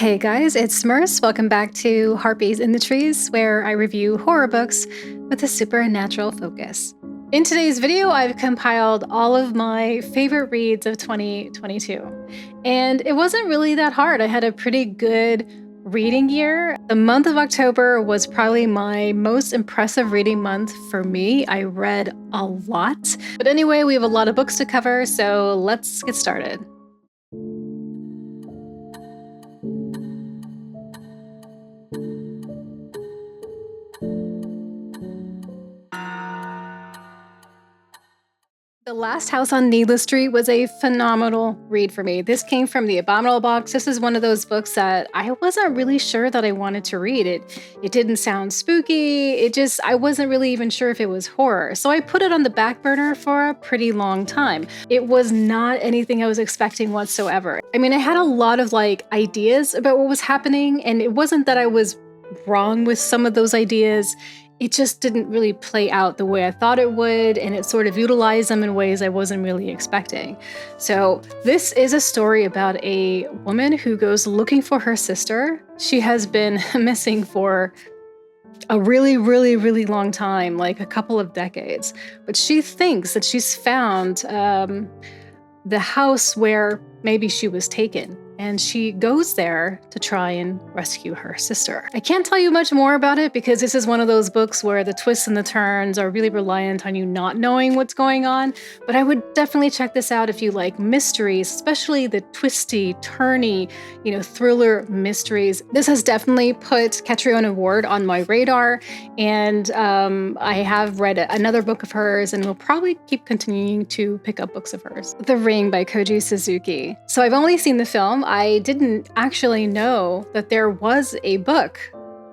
Hey guys, it's Smurfs. Welcome back to Harpies in the Trees, where I review horror books with a supernatural focus. In today's video, I've compiled all of my favorite reads of 2022. And it wasn't really that hard. I had a pretty good reading year. The month of October was probably my most impressive reading month for me. I read a lot. But anyway, we have a lot of books to cover, so let's get started. The Last House on Needless Street was a phenomenal read for me. This came from the Abominable box. This is one of those books that I wasn't really sure that I wanted to read. It didn't sound spooky. I wasn't really even sure if it was horror. So I put it on the back burner for a pretty long time. It was not anything I was expecting whatsoever. I mean, I had a lot of ideas about what was happening, and it wasn't that I was wrong with some of those ideas. It just didn't really play out the way I thought it would, and it sort of utilized them in ways I wasn't really expecting. So this is a story about a woman who goes looking for her sister. She has been missing for a really, really, really long time, like a couple of decades. But she thinks that she's found the house where maybe she was taken. And she goes there to try and rescue her sister. I can't tell you much more about it because this is one of those books where the twists and the turns are really reliant on you not knowing what's going on. But I would definitely check this out if you like mysteries, especially the twisty, turny, thriller mysteries. This has definitely put Catriona Ward on my radar. And I have read another book of hers and will probably keep continuing to pick up books of hers. The Ring by Koji Suzuki. So I've only seen the film. I didn't actually know that there was a book.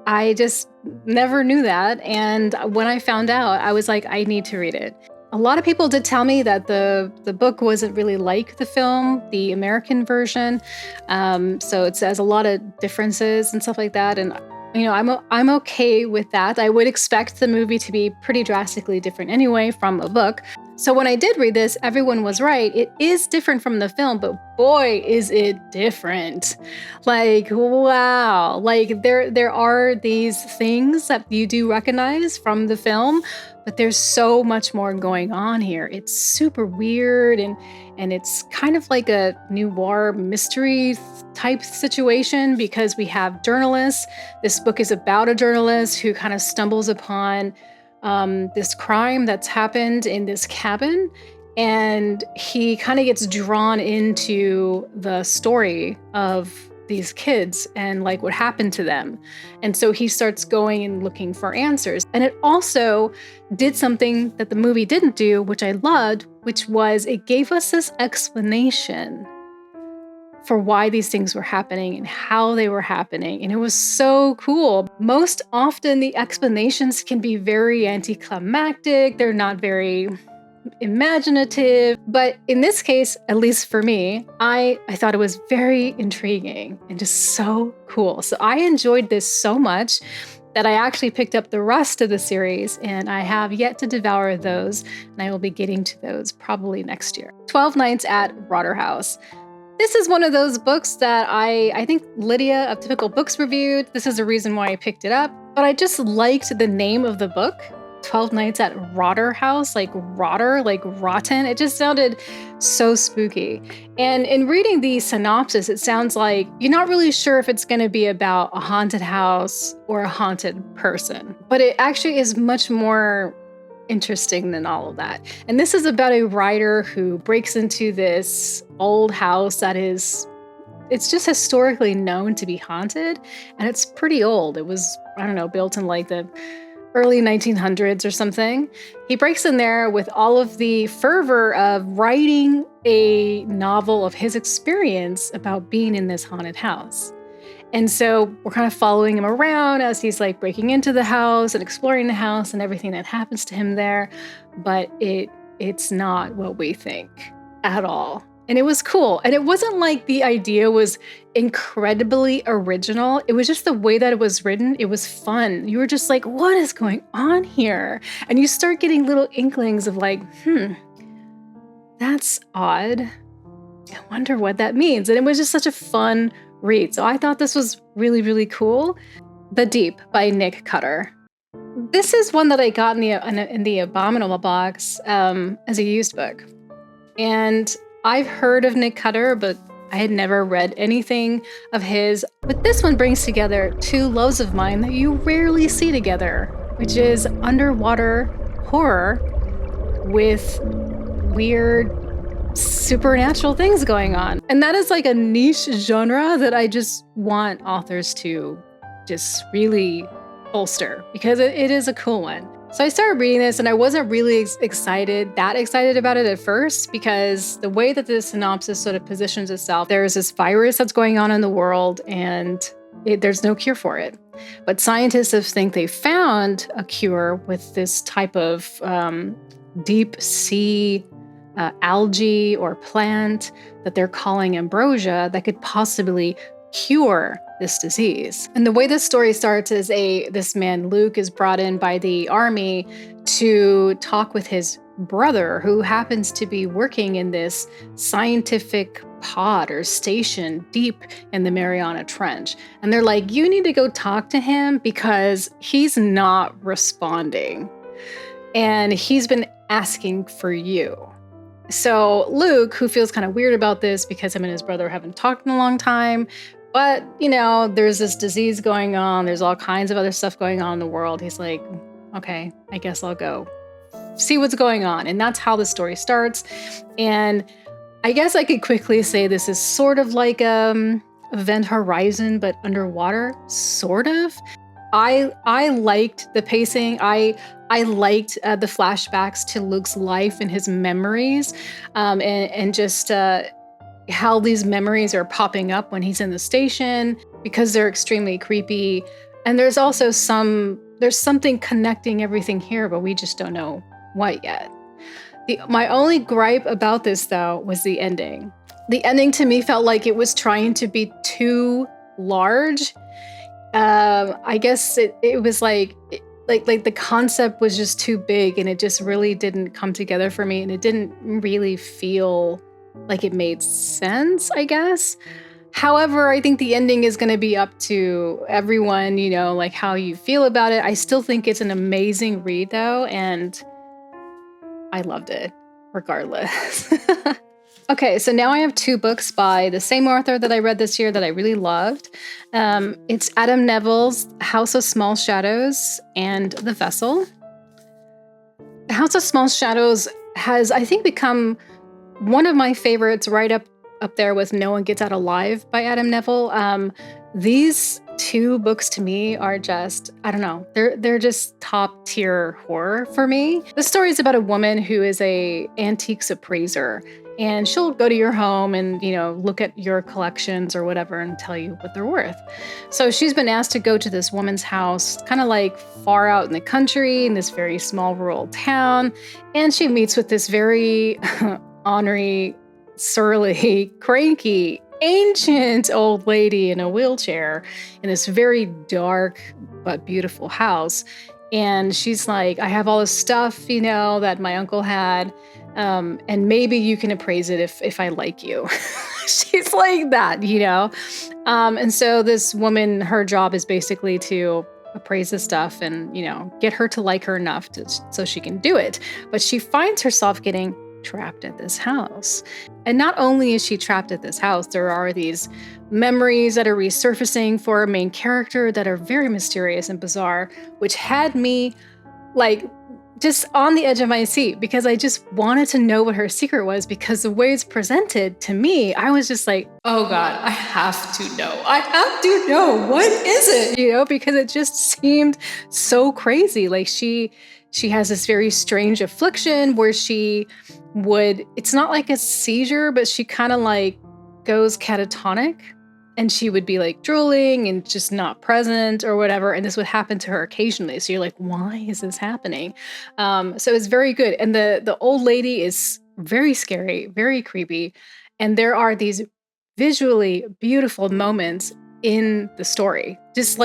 I just never knew that. And when I found out, I was like, I need to read it. A lot of people did tell me that the book wasn't really like the film, the American version. So it says a lot of differences and stuff like that. And I'm okay with that. I would expect the movie to be pretty drastically different anyway from a book. So when I did read this, everyone was right. It is different from the film, but boy, is it different. Wow. There are these things that you do recognize from the film, but there's so much more going on here. It's super weird and it's kind of like a noir mystery type situation because we have journalists. This book is about a journalist who kind of stumbles upon this crime that's happened in this cabin, and he kind of gets drawn into the story of these kids and what happened to them. And so he starts going and looking for answers. And it also did something that the movie didn't do, which I loved, which was it gave us this explanation for why these things were happening and how they were happening. And it was so cool. Most often the explanations can be very anticlimactic. They're not very imaginative. But in this case, at least for me, I thought it was very intriguing and just so cool. So I enjoyed this so much that I actually picked up the rest of the series, and I have yet to devour those, and I will be getting to those probably next year. 12 Nights at Rotter House. This is one of those books that I think Lydia of Typical Books reviewed. This is the reason why I picked it up. But I just liked the name of the book, 12 Nights at Rotter House, rotter, rotten. It just sounded so spooky. And in reading the synopsis, it sounds like you're not really sure if it's going to be about a haunted house or a haunted person. But it actually is much more interesting than all of that. And this is about a writer who breaks into this old house it's just historically known to be haunted, and it's pretty old. It was, built in the early 1900s or something. He breaks in there with all of the fervor of writing a novel of his experience about being in this haunted house. And so we're kind of following him around as he's breaking into the house and exploring the house and everything that happens to him there. But it's not what we think at all. And it was cool. And it wasn't like the idea was incredibly original. It was just the way that it was written. It was fun. You were just like, what is going on here? And you start getting little inklings of that's odd. I wonder what that means. And it was just such a fun read. So I thought this was really, really cool. The Deep by Nick Cutter. This is one that I got in the Abominable box as a used book. And I've heard of Nick Cutter, but I had never read anything of his. But this one brings together two loves of mine that you rarely see together, which is underwater horror with weird supernatural things going on. And that is like a niche genre that I just want authors to just really bolster, because it is a cool one. So I started reading this and I wasn't really excited about it at first, because the way that the synopsis sort of positions itself, there's this virus that's going on in the world and there's no cure for it. But scientists think they found a cure with this type of deep sea algae or plant that they're calling ambrosia that could possibly cure this disease. And the way this story starts is this man, Luke, is brought in by the army to talk with his brother, who happens to be working in this scientific pod or station deep in the Mariana Trench. And they're like, you need to go talk to him because he's not responding. And he's been asking for you. So Luke, who feels kind of weird about this because him and his brother haven't talked in a long time, but, there's this disease going on. There's all kinds of other stuff going on in the world. He's like, okay, I guess I'll go see what's going on. And that's how the story starts. And I guess I could quickly say this is sort of like Event Horizon, but underwater, sort of. I liked the pacing. I liked the flashbacks to Luke's life and his memories, and just how these memories are popping up when he's in the station, because they're extremely creepy. And there's also there's something connecting everything here, but we just don't know what yet. My only gripe about this, though, was the ending. The ending to me felt like it was trying to be too large. I guess it was like the concept was just too big, and it just really didn't come together for me, and it didn't really feel like it made sense, I guess. However, I think the ending is going to be up to everyone, like how you feel about it. I still think it's an amazing read, though, and I loved it regardless. Okay, so now I have two books by the same author that I read this year that I really loved. It's Adam Neville's House of Small Shadows and The Vessel. House of Small Shadows has, I think, become one of my favorites, right up there with No One Gets Out Alive by Adam Neville. These two books to me are just, I don't know, they're just top tier horror for me. The story is about a woman who is a antiques appraiser, and she'll go to your home and, look at your collections or whatever and tell you what they're worth. So she's been asked to go to this woman's house, kind of like far out in the country in this very small rural town. And she meets with this very ornery, surly, cranky, ancient old lady in a wheelchair in this very dark but beautiful house. And she's like, I have all this stuff, that my uncle had. And maybe you can appraise it if I like you. She's like that, And so this woman, her job is basically to appraise the stuff and, get her to like her enough so she can do it. But she finds herself getting trapped at this house. And not only is she trapped at this house, there are these memories that are resurfacing for our main character that are very mysterious and bizarre, which had me just on the edge of my seat, because I just wanted to know what her secret was, because the way it's presented to me, I was just like, oh God, I have to know. I have to know. What is it? Because it just seemed so crazy. Like she has this very strange affliction where it's not like a seizure, but she kind of goes catatonic. And she would be drooling and just not present or whatever. And this would happen to her occasionally. So you're like, why is this happening? So it's very good. And the old lady is very scary, very creepy. And there are these visually beautiful moments in the story. Just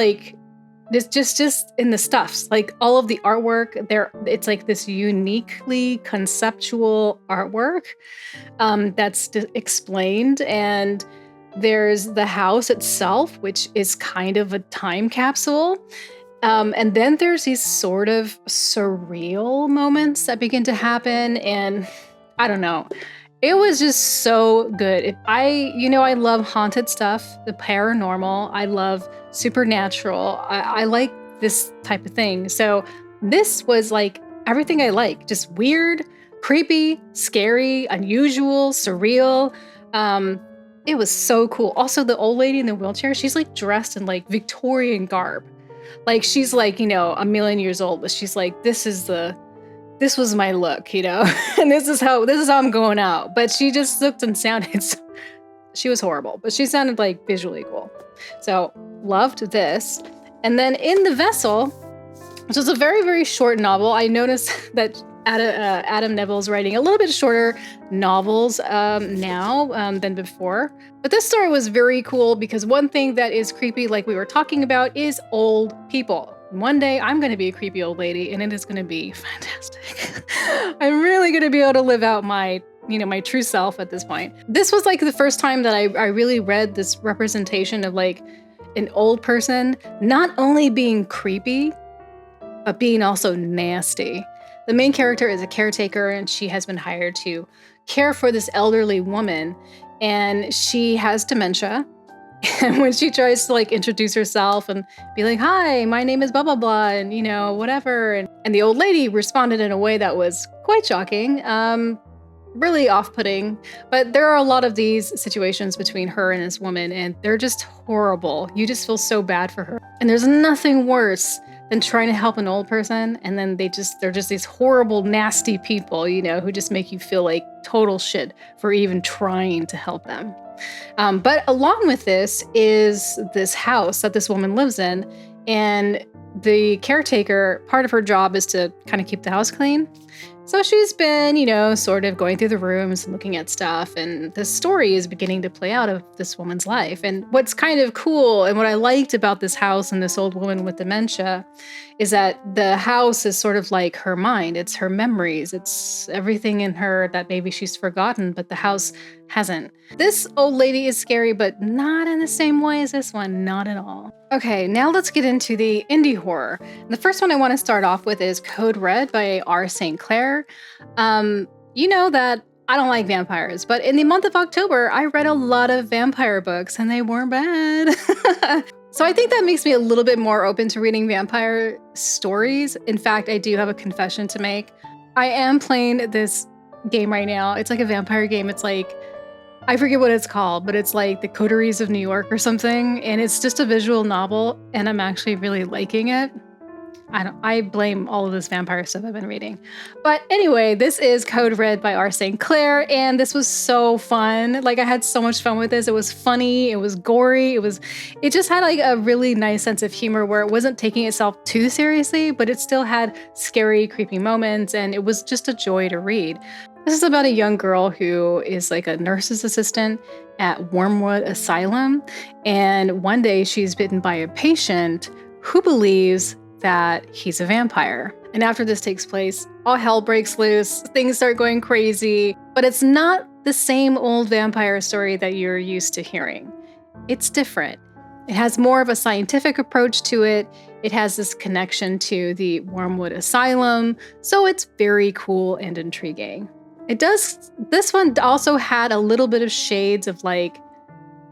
in the stuffs, all of the artwork there. It's this uniquely conceptual artwork that's explained. And There's the house itself, which is kind of a time capsule. And then there's these sort of surreal moments that begin to happen. And I don't know. It was just so good. I love haunted stuff, the paranormal. I love supernatural. I like this type of thing. So this was like everything I like, just weird, creepy, scary, unusual, surreal. It was so cool. Also, the old lady in the wheelchair, she's like dressed in like Victorian garb. Like she's like, a million years old, but she's like, this was my look, and this is how I'm going out. But she just looked and sounded, she was horrible, but she sounded like visually cool. So loved this. And then In the Vessel, which is a very, very short novel. I noticed that Adam Neville's writing a little bit shorter novels now than before. But this story was very cool because one thing that is creepy, like we were talking about, is old people. One day I'm going to be a creepy old lady and it is going to be fantastic. I'm really going to be able to live out my true self at this point. This was like the first time that I really read this representation of like an old person not only being creepy, but being also nasty. The main character is a caretaker and she has been hired to care for this elderly woman, and she has dementia. And when she tries to like introduce herself and be like, hi, my name is blah, blah, blah, and whatever. And the old lady responded in a way that was quite shocking, really off-putting. But there are a lot of these situations between her and this woman, and they're just horrible. You just feel so bad for her. And there's nothing worse than trying to help an old person, and then they're just these horrible, nasty people, who just make you feel like total shit for even trying to help them. But along with this is this house that this woman lives in, and the caretaker, part of her job is to kind of keep the house clean. So she's been, sort of going through the rooms and looking at stuff, and the story is beginning to play out of this woman's life. And what's kind of cool, and what I liked about this house and this old woman with dementia, is that the house is sort of like her mind. It's her memories. It's everything in her that maybe she's forgotten, but the house hasn't. This old lady is scary, but not in the same way as this one, not at all. Okay, now let's get into the indie horror. And the first one I want to start off with is Code Red by R. St. Clair. You know that I don't like vampires, but in the month of October, I read a lot of vampire books and they weren't bad. So I think that makes me a little bit more open to reading vampire stories. In fact, I do have a confession to make. I am playing this game right now. It's like a vampire game. It's like, I forget what it's called, but it's like The Coteries of New York or something. And it's just a visual novel, and I'm actually really liking it. I blame all of this vampire stuff I've been reading. But anyway, this is Code Red by R. St. Clair, and this was so fun. Like, I had so much fun with this. It was funny, it was gory, it just had like a really nice sense of humor where it wasn't taking itself too seriously, but it still had scary, creepy moments, and it was just a joy to read. This is about a young girl who is like a nurse's assistant at Wormwood Asylum, and one day she's bitten by a patient who believes that he's a vampire. And after this takes place, all hell breaks loose, things start going crazy, but it's not the same old vampire story that you're used to hearing. It's different. It has more of a scientific approach to it. It has this connection to the Wormwood Asylum, so it's very cool and intriguing. This one also had a little bit of shades of like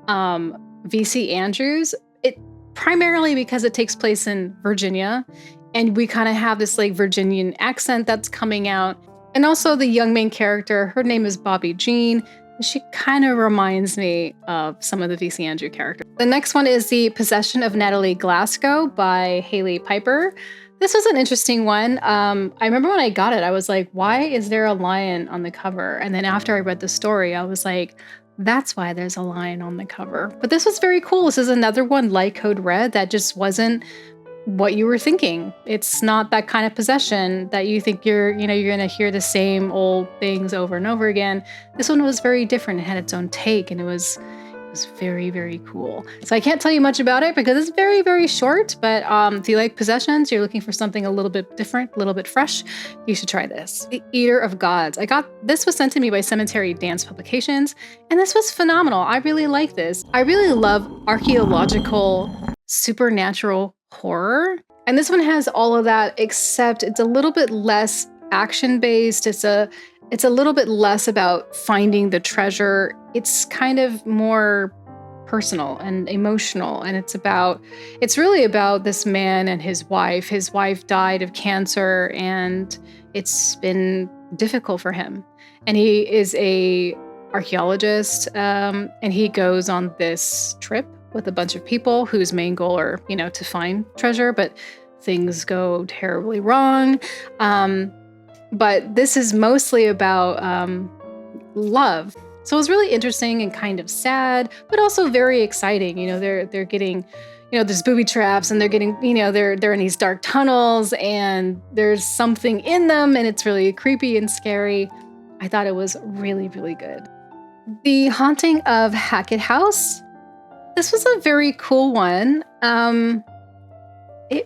V.C. Andrews. Primarily because it takes place in Virginia, and we kind of have this like Virginian accent that's coming out. And also the young main character, her name is Bobby Jean. She kind of reminds me of some of the V.C. Andrew characters. The next one is The Possession of Natalie Glasgow by Haley Piper. This was an interesting one. I remember when I got it, I was like, why is there a lion on the cover? And then after I read the story, I was like, that's why there's a lion on the cover. But this was very cool. This is another one like Code Red that just wasn't what you were thinking. It's not that kind of possession that you think you're going to hear the same old things over and over again. This one was very different. It had its own take, and it was was very, very cool. So I can't tell you much about it because it's very, very short, but if you like possessions, you're looking for something a little bit different, a little bit fresh, you should try this. The Eater of Gods. This was sent to me by Cemetery Dance Publications, and this was phenomenal. I really like this. I really love archaeological, supernatural horror. And this one has all of that, except it's a little bit less action-based. It's a little bit less about finding the treasure. It's kind of more personal and emotional. And it's really about this man and his wife. His wife died of cancer and it's been difficult for him. And he is a archaeologist, and he goes on this trip with a bunch of people whose main goal are, to find treasure, but things go terribly wrong. But this is mostly about love. So it was really interesting and kind of sad, but also very exciting. They're getting, there's booby traps and they're getting, they're in these dark tunnels and there's something in them and it's really creepy and scary. I thought it was really, really good. The Haunting of Hackett House. This was a very cool one.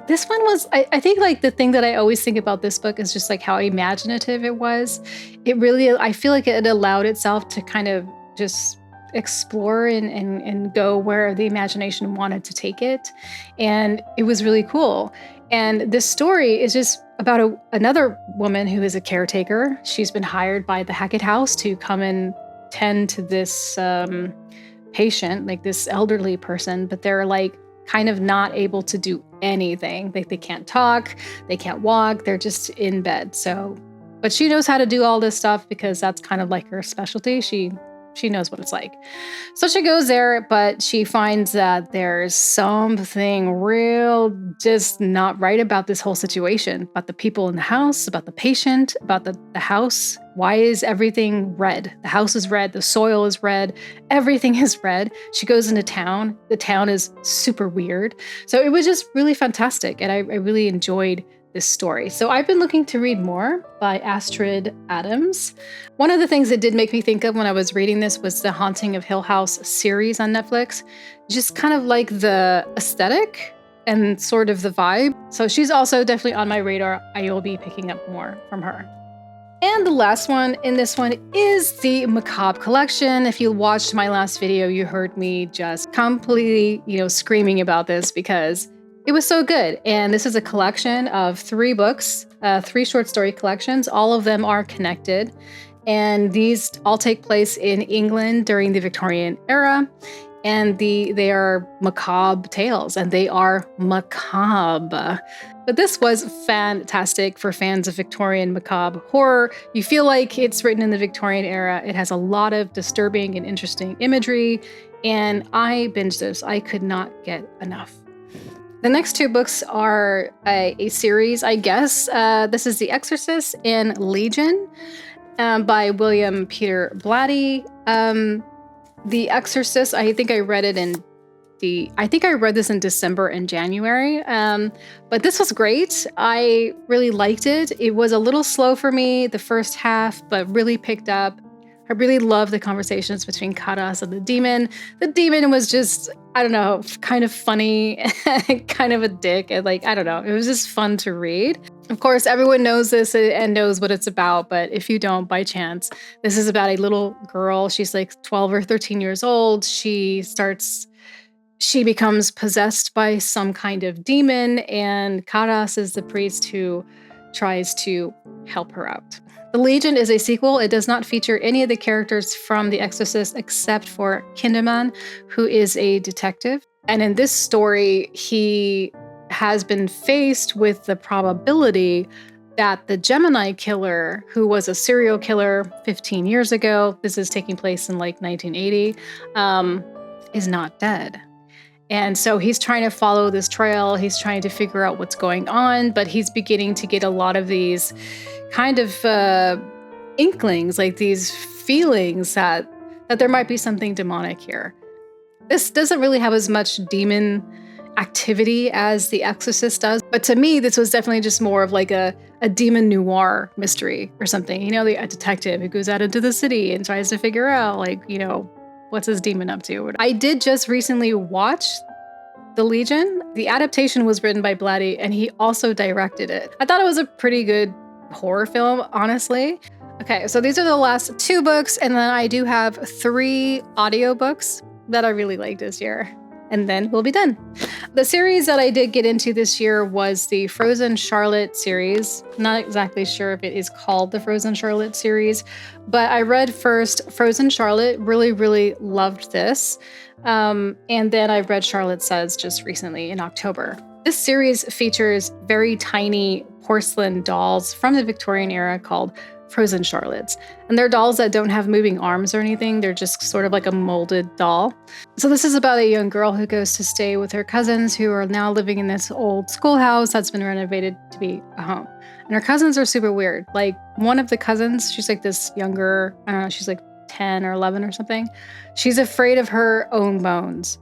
This one was, I think like the thing that I always think about this book is just like how imaginative it was. I feel like it allowed itself to kind of just explore and go where the imagination wanted to take it. And it was really cool. And this story is just about another woman who is a caretaker. She's been hired by the Hackett House to come and tend to this patient, like this elderly person, but they're like kind of not able to do anything. They can't talk, they can't walk, they're just in bed. But she knows how to do all this stuff because that's kind of like her specialty. She knows what it's like. So she goes there, but she finds that there's something real just not right about this whole situation, about the people in the house, about the patient, about the house. Why is everything red? The house is red, the soil is red, everything is red. She goes into town. The town is super weird. So it was just really fantastic. And I really enjoyed this story. So I've been looking to read more by Astrid Adams. One of the things that did make me think of when I was reading this was the Haunting of Hill House series on Netflix. Just kind of like the aesthetic and sort of the vibe. So she's also definitely on my radar. I will be picking up more from her. And the last one in this one is the Macabre Collection. If you watched my last video, you heard me just completely, screaming about this because it was so good. And this is a collection of 3 books, 3 short story collections. All of them are connected. And these all take place in England during the Victorian era. And they are macabre tales, and they are macabre. But this was fantastic for fans of Victorian macabre horror. You feel like it's written in the Victorian era. It has a lot of disturbing and interesting imagery. And I binged this. I could not get enough. The next 2 books are a series, I guess. This is The Exorcist and Legion by William Peter Blatty. The Exorcist, I think I read this in December and January. But this was great. I really liked it. It was a little slow for me the first half, but really picked up. I really loved the conversations between Karas and the demon. The demon was just, I don't know, kind of funny, kind of a dick. And I don't know, it was just fun to read. Of course, everyone knows this and knows what it's about, but if you don't, by chance, this is about a little girl. She's like 12 or 13 years old. She becomes possessed by some kind of demon, and Karas is the priest who tries to help her out. The Legion is a sequel. It does not feature any of the characters from The Exorcist except for Kinderman, who is a detective. And in this story, he has been faced with the probability that the Gemini killer, who was a serial killer 15 years ago, this is taking place in 1980, is not dead. And so he's trying to follow this trail. He's trying to figure out what's going on, but he's beginning to get a lot of these kind of inklings, like these feelings that there might be something demonic here. This doesn't really have as much demon activity as The Exorcist does, but to me, this was definitely just more of like a demon noir mystery or something. A detective who goes out into the city and tries to figure out what's his demon up to? I did just recently watch The Legion. The adaptation was written by Blatty, and he also directed it. I thought it was a pretty good horror film, honestly. Okay, so these are the last 2 books, and then I do have 3 audiobooks that I really liked this year. And then we'll be done. The series that I did get into this year was the Frozen Charlotte series. Not exactly sure if it is called the Frozen Charlotte series, but I read first Frozen Charlotte, really, really loved this. And then I read Charlotte Says just recently in October. This series features very tiny porcelain dolls from the Victorian era called Frozen Charlottes. And they're dolls that don't have moving arms or anything. They're just sort of like a molded doll. So this is about a young girl who goes to stay with her cousins who are now living in this old schoolhouse that's been renovated to be a home. And her cousins are super weird. Like one of the cousins, she's like this younger, I don't know, she's like 10 or 11 or something. She's afraid of her own bones.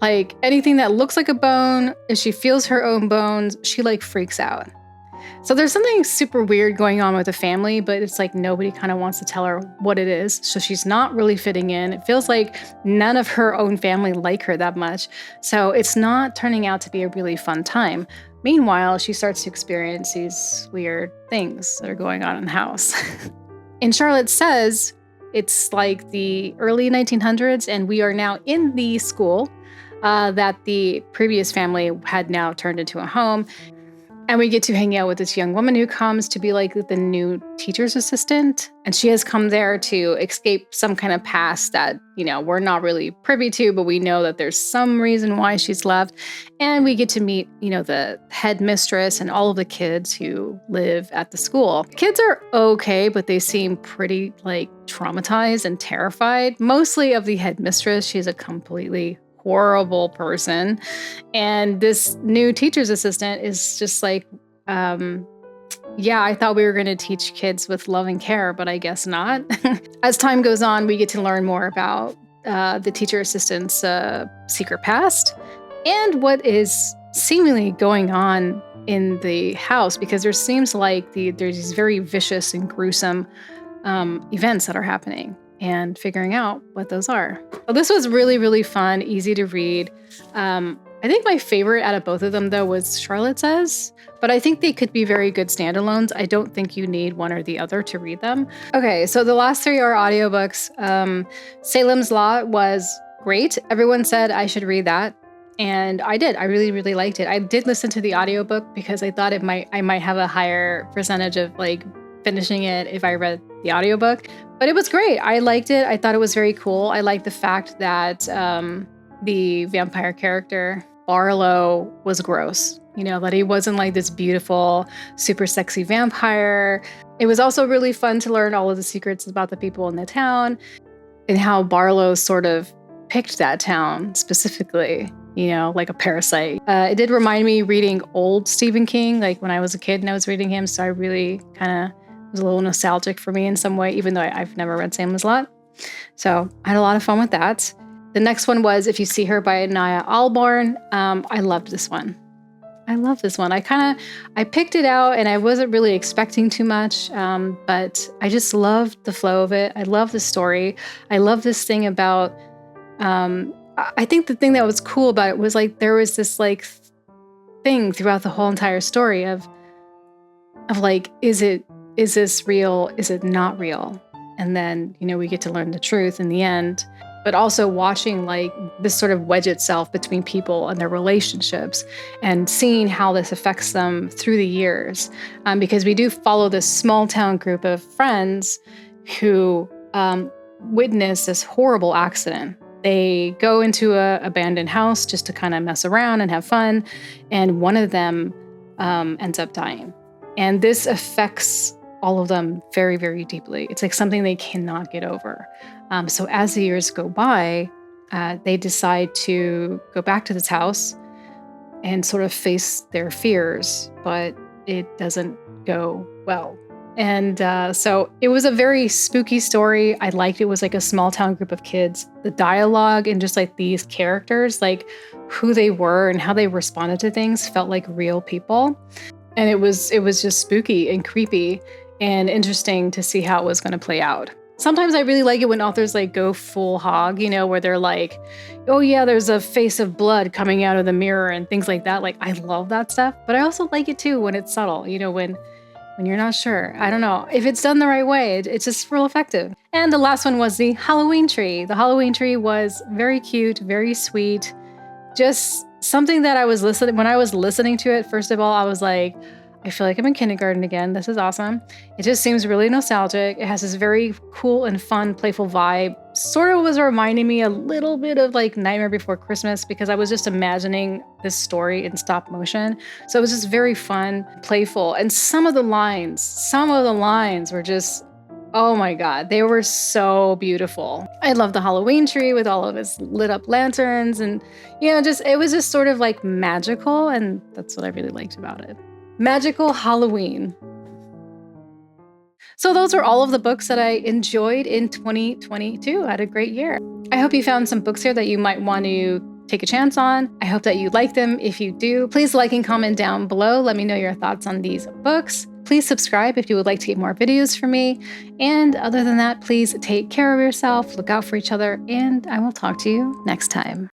Like anything that looks like a bone, if she feels her own bones, she like freaks out. So there's something super weird going on with the family, but it's like nobody kind of wants to tell her what it is. So she's not really fitting in. It feels like none of her own family like her that much. So it's not turning out to be a really fun time. Meanwhile, she starts to experience these weird things that are going on in the house. In Charlotte Says, it's like the early 1900s, and we are now in the school that the previous family had now turned into a home. And we get to hang out with this young woman who comes to be like the new teacher's assistant. And she has come there to escape some kind of past that, you know, we're not really privy to, but we know that there's some reason why she's left. And we get to meet, you know, the headmistress and all of the kids who live at the school. Kids are okay, but they seem pretty like traumatized and terrified, mostly of the headmistress. She's a completely horrible person. And this new teacher's assistant is just like, yeah, I thought we were going to teach kids with love and care, but I guess not. As time goes on, we get to learn more about the teacher assistant's secret past and what is seemingly going on in the house, because there seems like there's these very vicious and gruesome events that are happening, and figuring out what those are. Well, this was really, really fun, easy to read. I think my favorite out of both of them, though, was Charlotte Says, but I think they could be very good standalones. I don't think you need one or the other to read them. Okay, so the last 3 are audiobooks. Salem's Lot was great. Everyone said I should read that, and I did. I really, really liked it. I did listen to the audiobook because I thought I might have a higher percentage of like finishing it if I read the audiobook. But it was great. I liked it. I thought it was very cool. I liked the fact that the vampire character, Barlow, was gross. You know, that he wasn't like this beautiful, super sexy vampire. It was also really fun to learn all of the secrets about the people in the town and how Barlow sort of picked that town specifically, you know, like a parasite. It did remind me reading old Stephen King, like when I was a kid and I was reading him. So I really kind of was a little nostalgic for me in some way, even though I've never read Salem's Lot. So I had a lot of fun with that. The next one was If You See Her by Naya Alborn. I loved this one. I picked it out and I wasn't really expecting too much, but I just loved the flow of it. I love the story. I love this thing about, I think the thing that was cool about it was like, there was this like thing throughout the whole entire story of like, is this real? Is it not real? And then, you know, we get to learn the truth in the end, but also watching like this sort of wedge itself between people and their relationships and seeing how this affects them through the years. Because we do follow this small town group of friends who witness this horrible accident. They go into an abandoned house just to kind of mess around and have fun. And one of them ends up dying. And this affects all of them very, very deeply. It's like something they cannot get over. So as the years go by, they decide to go back to this house and sort of face their fears, but it doesn't go well. And so it was a very spooky story. I liked it. It was like a small town group of kids. The dialogue and just like these characters, like who they were and how they responded to things felt like real people. And it was just spooky and creepy and interesting to see how it was going to play out. Sometimes I really like it when authors like go full hog, where they're like, oh yeah, there's a face of blood coming out of the mirror and things like that. Like, I love that stuff, but I also like it too when it's subtle, when you're not sure. I don't know. If it's done the right way, it's just real effective. And the last one was the Halloween tree. The Halloween tree was very cute, very sweet. Just something that when I was listening to it, first of all, I was like, I feel like I'm in kindergarten again. This is awesome. It just seems really nostalgic. It has this very cool and fun, playful vibe. Sort of was reminding me a little bit of like Nightmare Before Christmas because I was just imagining this story in stop motion. So it was just very fun, playful. And some of the lines were just, oh my God, they were so beautiful. I love the Halloween tree with all of its lit up lanterns and, it was just sort of like magical. And that's what I really liked about it. Magical Halloween. So those are all of the books that I enjoyed in 2022. I had a great year. I hope you found some books here that you might want to take a chance on. I hope that you like them. If you do, please like and comment down below. Let me know your thoughts on these books. Please subscribe if you would like to get more videos from me. And other than that, please take care of yourself, look out for each other, and I will talk to you next time.